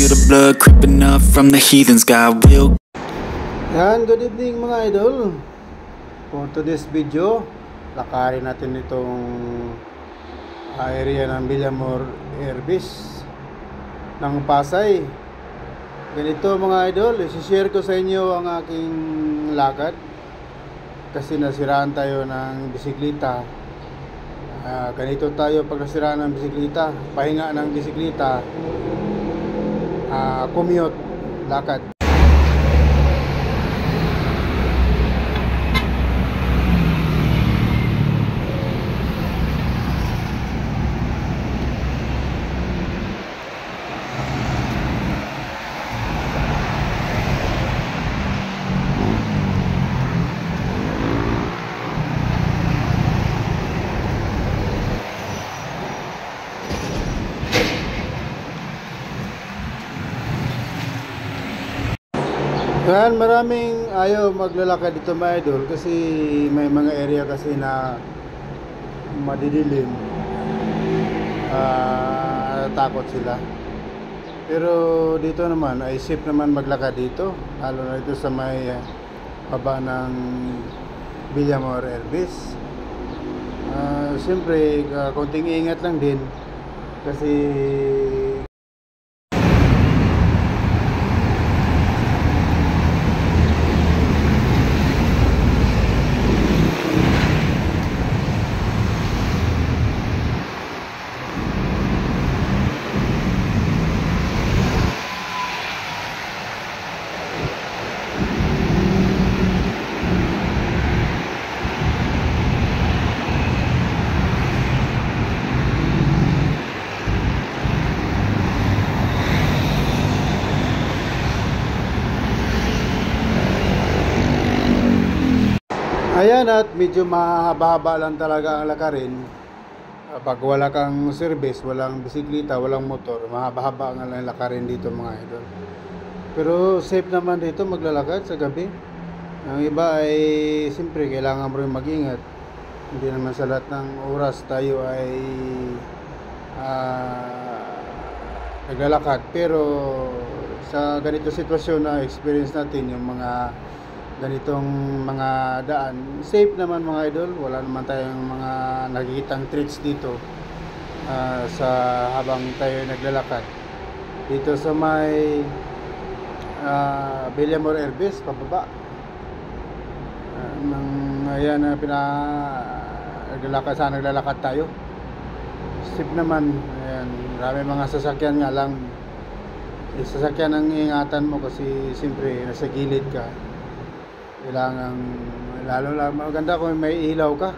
feel the blood creeping up from the heathens. God will. Yan, good evening mga idol. For today's video, lakarin natin itong area ng Villamor Airbase ng Pasay. Ganito mga idol, isi-share ko sa inyo ang aking lakad kasi nasiraan tayo ng bisikleta. Ganito tayo pag nasiraan ng bisikleta, pahinga ng bisikleta, commute, lakad. Yan, maraming ayaw maglalakad dito mga idol kasi may mga area kasi na madidilim, takot sila. Pero dito naman ay safe naman maglakad dito, lalo na dito sa may baba ng Villamor Airbase. Siyempre konting ingat lang din kasi ayan, at medyo mahaba-haba lang talaga ang lakarin. Pag wala kang service, walang bisikleta, walang motor, mahaba-haba ang lakarin dito mga idol. Pero safe naman dito maglalakad sa gabi. Ang iba ay siyempre kailangan mo rin mag-ingat. Hindi naman sa lahat ng oras tayo ay naglalakad. Pero sa ganito sitwasyon na experience natin yung mga ganitong mga daan, safe naman mga idol. Wala naman tayong mga nakikitang threats dito sa habang tayo naglalakad dito sa may Villamor Airbase pababa. Ayan na naglalakad tayo, safe naman. Ayan, marami mga sasakyan nga lang, sasakyan ang ingatan mo kasi siyempre nasa gilid ka. Kailangan, lalo lang maganda kung may ilaw ka.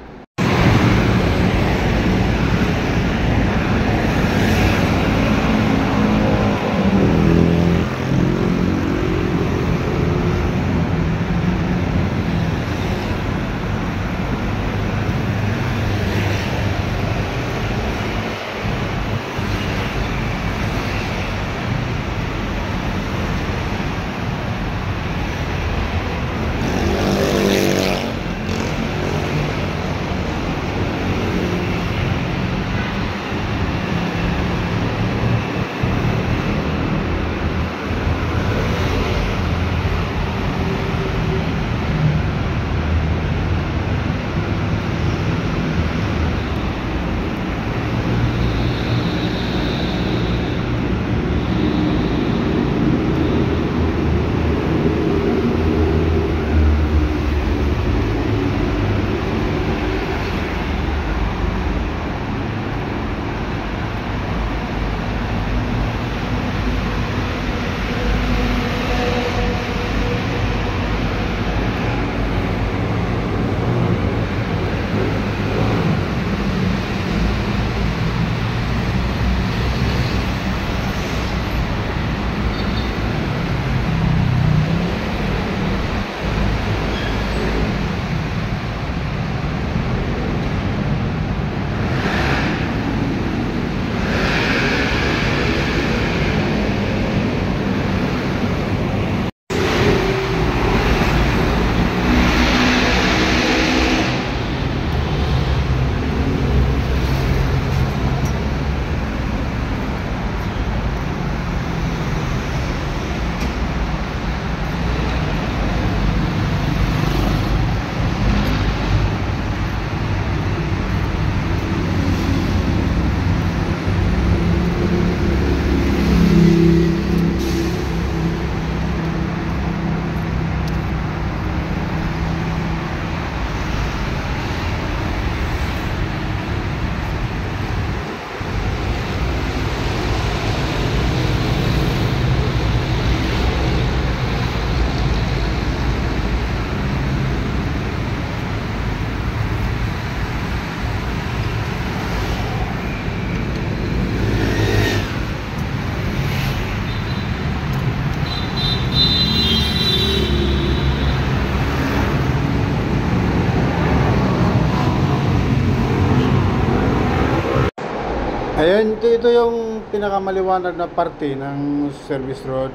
Ayan, ito yung pinakamaliwanag na parte ng service road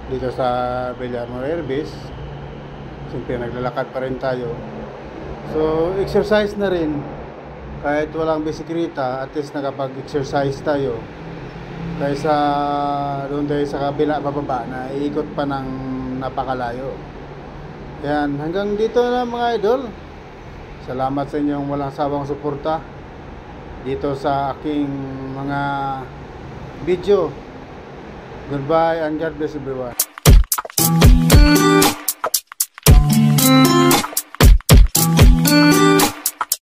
dito sa Villarmor Airbase. Siyempre naglalakad pa rin tayo. So exercise na rin. Kahit walang bisikleta, at least nakapag-exercise tayo. Kaysa doon tayo sa kabila bababa na iikot pa ng napakalayo. Yan, hanggang dito na mga idol. Salamat sa inyong walang sawang suporta dito sa aking mga video. Goodbye and God bless everyone.